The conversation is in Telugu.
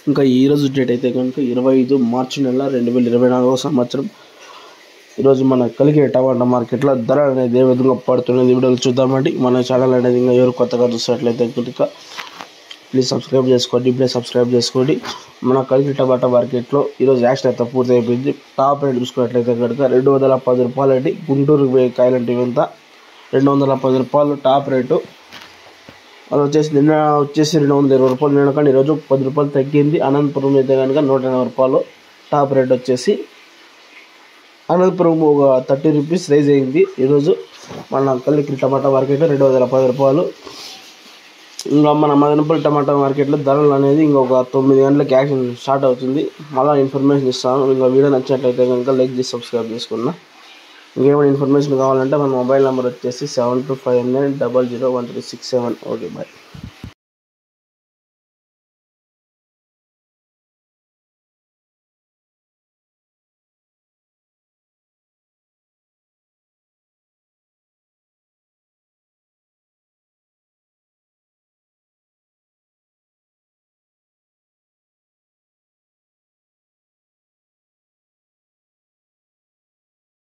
ఇంకా ఈరోజు డేట్ అయితే కనుక 25 మార్చి నెల 2024 సంవత్సరం. ఈరోజు మన కలిగే టమాటా మార్కెట్లో ధర అనేది ఏ విధంగా పడుతున్నది వీడియోలు చూద్దామండి. మన ఛానల్ అనేది ఇంకా ఎవరు కొత్తగా చూసినట్లయితే కనుక ప్లీజ్ సబ్స్క్రైబ్ చేసుకోండి. ఇప్పుడే సబ్స్క్రైబ్ చేసుకోండి. మన కలిగే టమాటా మార్కెట్లో ఈరోజు యాక్షన్ అయితే పూర్తి అయిపోయింది. టాప్ రేట్ చూసుకున్నట్లయితే కనుక 210 రూపాయలు అండి. గుంటూరు కాయలంటే ఇంత 210 రూపాయలు టాప్ రేటు. అది వచ్చేసి నిన్న 220 రూపాయలు, నిన్న కానీ ఈరోజు 10 రూపాయలు తగ్గింది. అనంతపురం అయితే కనుక 180 రూపాయలు టాప్ రేట్ వచ్చేసి. అనంతపురం ఒక 30 రూపీస్ రైజ్ అయింది ఈరోజు. మన కలికి టమాటా మార్కెట్లో 210 రూపాయలు. ఇంకా మన మదనపల్లి టమాటా మార్కెట్లో ధరలు అనేది ఇంకొక 9 గంటలకు యాక్షన్ స్టార్ట్ అవుతుంది. మళ్ళీ ఇన్ఫర్మేషన్ ఇస్తాను. ఇంకా వీడియో నచ్చినట్లయితే కనుక లైక్ చేసి సబ్స్క్రైబ్ చేసుకున్నా. ఇంకేమైనా ఇన్ఫర్మేషన్ కావాలంటే మన మొబైల్ నెంబర్ వచ్చేసి 7259001367. Okay, bye.